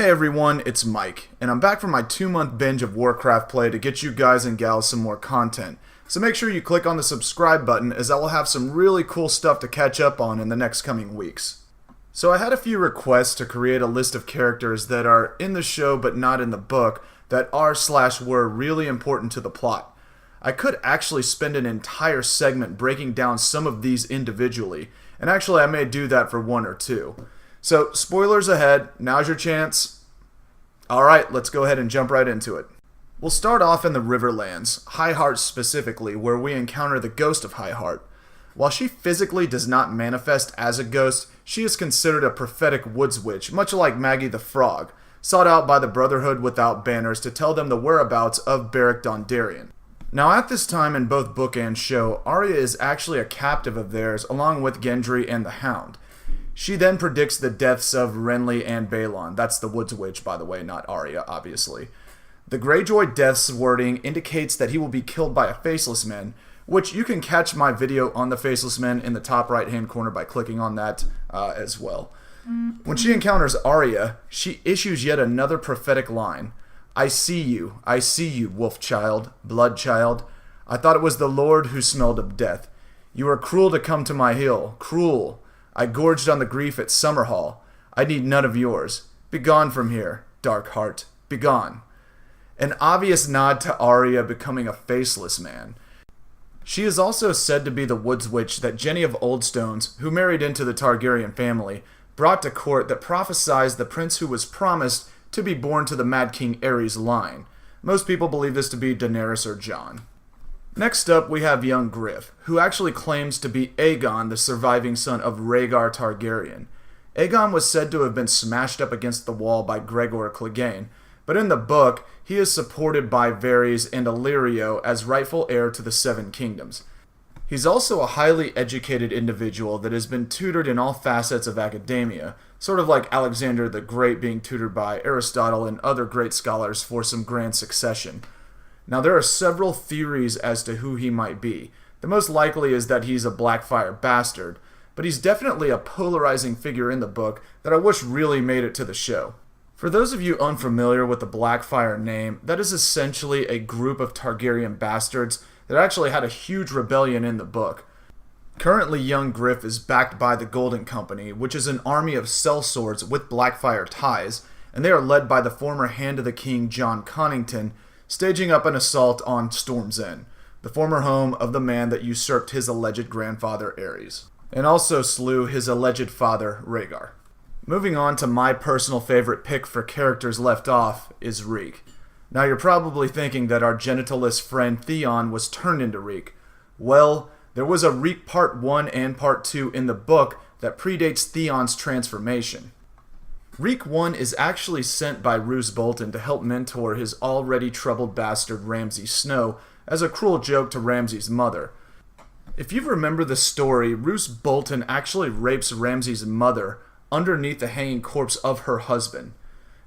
Hey everyone, it's Mike, and I'm back from my 2-month binge of Warcraft play to get you guys and gals some more content. So make sure you click on the subscribe button, as I will have some really cool stuff to catch up on in the next coming weeks. So I had a few requests to create a list of characters that are in the show but not in the book that are/were really important to the plot. I could actually spend an entire segment breaking down some of these individually, and actually I may do that for one or two. So, spoilers ahead, now's your chance. Alright, let's go ahead and jump right into it. We'll start off in the Riverlands, Highheart specifically, where we encounter the ghost of Highheart. While she physically does not manifest as a ghost, she is considered a prophetic woods witch, much like Maggie the Frog, sought out by the Brotherhood without banners to tell them the whereabouts of Beric Dondarrion. Now at this time in both book and show, Arya is actually a captive of theirs along with Gendry and the Hound. She then predicts the deaths of Renly and Balon. That's the Woods Witch, by the way, not Arya, obviously. The Greyjoy deaths wording indicates that he will be killed by a Faceless Man, which you can catch my video on the Faceless Men in the top right-hand corner by clicking on that as well. When she encounters Arya, she issues yet another prophetic line. I see you, wolf child, blood child. I thought it was the Lord who smelled of death. You are cruel to come to my hill, cruel. I gorged on the grief at Summerhall. I need none of yours. Begone from here, dark heart. Begone. An obvious nod to Arya becoming a Faceless Man. She is also said to be the Woods Witch that Jenny of Oldstones, who married into the Targaryen family, brought to court that prophesied the prince who was promised to be born to the Mad King Aerys line. Most people believe this to be Daenerys or Jon. Next up, we have young Griff, who actually claims to be Aegon, the surviving son of Rhaegar Targaryen. Aegon was said to have been smashed up against the wall by Gregor Clegane, but in the book, he is supported by Varys and Illyrio as rightful heir to the Seven Kingdoms. He's also a highly educated individual that has been tutored in all facets of academia, sort of like Alexander the Great being tutored by Aristotle and other great scholars for some grand succession. Now, there are several theories as to who he might be. The most likely is that he's a Blackfyre bastard, but he's definitely a polarizing figure in the book that I wish really made it to the show. For those of you unfamiliar with the Blackfyre name, that is essentially a group of Targaryen bastards that actually had a huge rebellion in the book. Currently, young Griff is backed by the Golden Company, which is an army of sellswords with Blackfyre ties, and they are led by the former Hand of the King Jon Connington, staging up an assault on Storm's End, the former home of the man that usurped his alleged grandfather Aerys, and also slew his alleged father Rhaegar. Moving on to my personal favorite pick for characters left off is Reek. Now you're probably thinking that our genitalless friend Theon was turned into Reek. Well, there was a Reek Part 1 and Part 2 in the book that predates Theon's transformation. Reek 1 is actually sent by Roose Bolton to help mentor his already troubled bastard Ramsay Snow as a cruel joke to Ramsay's mother. If you remember the story, Roose Bolton actually rapes Ramsay's mother underneath the hanging corpse of her husband.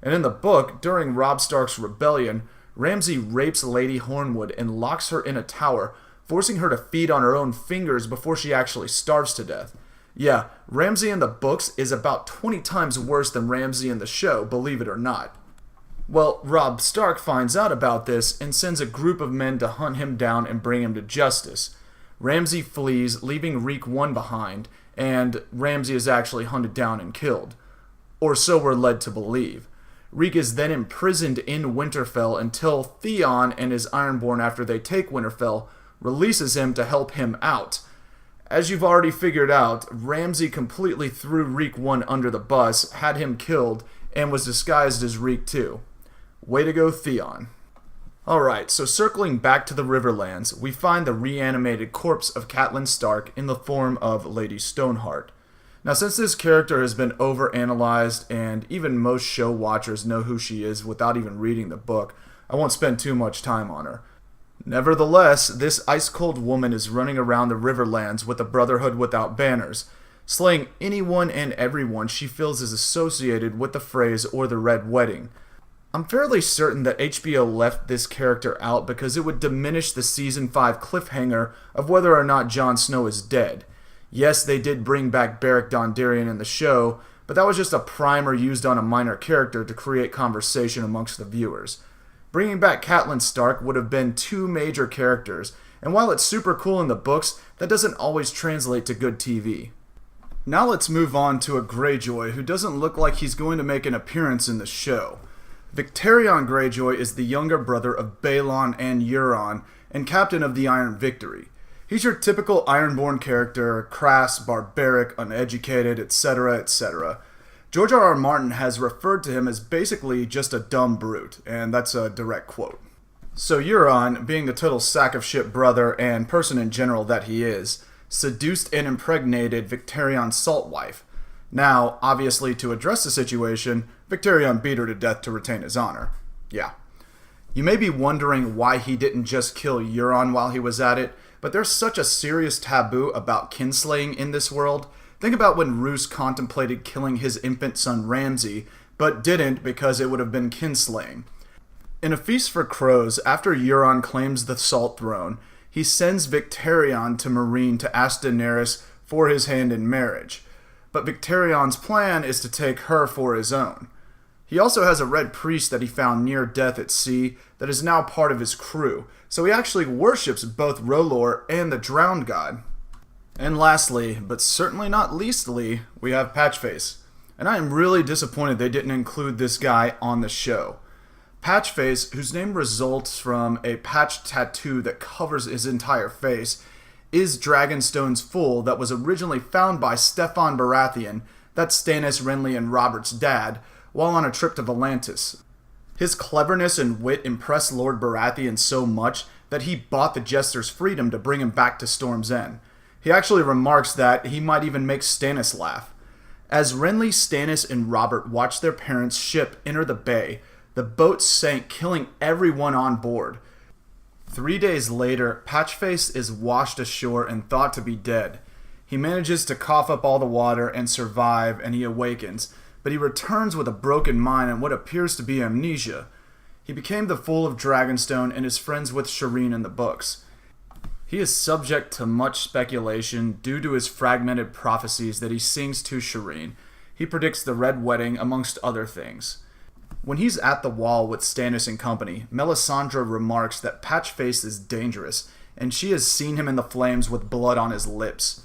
And in the book, during Robb Stark's rebellion, Ramsay rapes Lady Hornwood and locks her in a tower, forcing her to feed on her own fingers before she actually starves to death. Yeah, Ramsay in the books is about 20 times worse than Ramsay in the show, believe it or not. Well, Robb Stark finds out about this and sends a group of men to hunt him down and bring him to justice. Ramsay flees, leaving Reek 1 behind, and Ramsay is actually hunted down and killed. Or so we're led to believe. Reek is then imprisoned in Winterfell until Theon and his Ironborn, after they take Winterfell, releases him to help him out. As you've already figured out, Ramsay completely threw Reek 1 under the bus, had him killed, and was disguised as Reek 2. Way to go, Theon. Alright, so circling back to the Riverlands, we find the reanimated corpse of Catelyn Stark in the form of Lady Stoneheart. Now, since this character has been overanalyzed, and even most show watchers know who she is without even reading the book, I won't spend too much time on her. Nevertheless, this ice-cold woman is running around the Riverlands with the Brotherhood without banners, slaying anyone and everyone she feels is associated with the phrase or the Red Wedding. I'm fairly certain that HBO left this character out because it would diminish the Season 5 cliffhanger of whether or not Jon Snow is dead. Yes, they did bring back Beric Dondarrion in the show, but that was just a primer used on a minor character to create conversation amongst the viewers. Bringing back Catelyn Stark would have been two major characters, and while it's super cool in the books, that doesn't always translate to good TV. Now let's move on to a Greyjoy who doesn't look like he's going to make an appearance in the show. Victarion Greyjoy is the younger brother of Balon and Euron, and captain of the Iron Victory. He's your typical Ironborn character, crass, barbaric, uneducated, etc., etc. George R.R. Martin has referred to him as basically just a dumb brute, and that's a direct quote. So Euron, being the total sack of shit brother and person in general that he is, seduced and impregnated Victarion's salt wife. Now, obviously, to address the situation, Victarion beat her to death to retain his honor. Yeah. You may be wondering why he didn't just kill Euron while he was at it, but there's such a serious taboo about kinslaying in this world. Think about when Roose contemplated killing his infant son Ramsay, but didn't because it would have been kinslaying. In A Feast for Crows, after Euron claims the Salt Throne, he sends Victarion to Meereen to ask Daenerys for his hand in marriage. But Victarion's plan is to take her for his own. He also has a red priest that he found near death at sea that is now part of his crew, so he actually worships both R'hllor and the Drowned God. And lastly, but certainly not leastly, we have Patchface. And I am really disappointed they didn't include this guy on the show. Patchface, whose name results from a patch tattoo that covers his entire face, is Dragonstone's fool that was originally found by Steffon Baratheon, that's Stannis, Renly, and Robert's dad, while on a trip to Volantis. His cleverness and wit impressed Lord Baratheon so much that he bought the Jester's freedom to bring him back to Storm's End. He actually remarks that he might even make Stannis laugh. As Renly, Stannis, and Robert watched their parents' ship enter the bay, the boat sank, killing everyone on board. 3 days later, Patchface is washed ashore and thought to be dead. He manages to cough up all the water and survive, and he awakens, but he returns with a broken mind and what appears to be amnesia. He became the Fool of Dragonstone and is friends with Shireen in the books. He is subject to much speculation due to his fragmented prophecies that he sings to Shireen. He predicts the Red Wedding, amongst other things. When he's at the wall with Stannis and company, Melisandre remarks that Patchface is dangerous, and she has seen him in the flames with blood on his lips.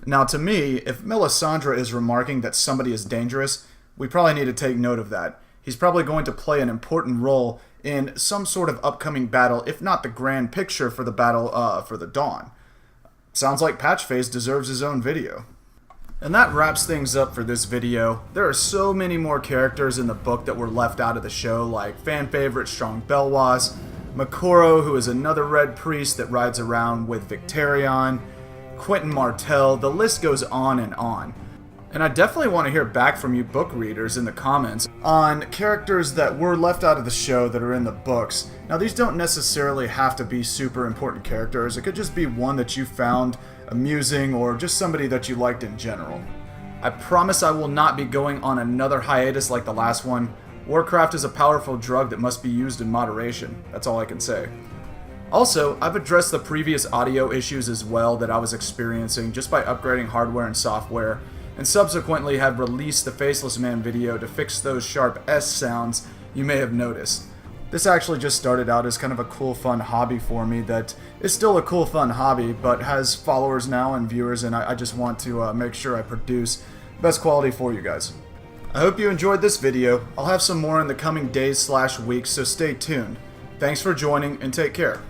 Now to me, if Melisandre is remarking that somebody is dangerous, we probably need to take note of that. He's probably going to play an important role in some sort of upcoming battle, if not the grand picture for the battle for the Dawn. Sounds like Patchface deserves his own video. And that wraps things up for this video. There are so many more characters in the book that were left out of the show, like fan favorite Strong Belwas, Makoro, who is another red priest that rides around with Victarion, Quentin Martell, the list goes on and on. And I definitely want to hear back from you book readers in the comments on characters that were left out of the show that are in the books. Now these don't necessarily have to be super important characters, it could just be one that you found amusing or just somebody that you liked in general. I promise I will not be going on another hiatus like the last one. Warcraft is a powerful drug that must be used in moderation, that's all I can say. Also, I've addressed the previous audio issues as well that I was experiencing just by upgrading hardware and software, and subsequently have released the Faceless Man video to fix those sharp S sounds you may have noticed. This actually just started out as kind of a cool fun hobby for me that is still a cool fun hobby but has followers now and viewers, and I just want to make sure I produce best quality for you guys. I hope you enjoyed this video. I'll have some more in the coming days/weeks, so stay tuned. Thanks for joining and take care.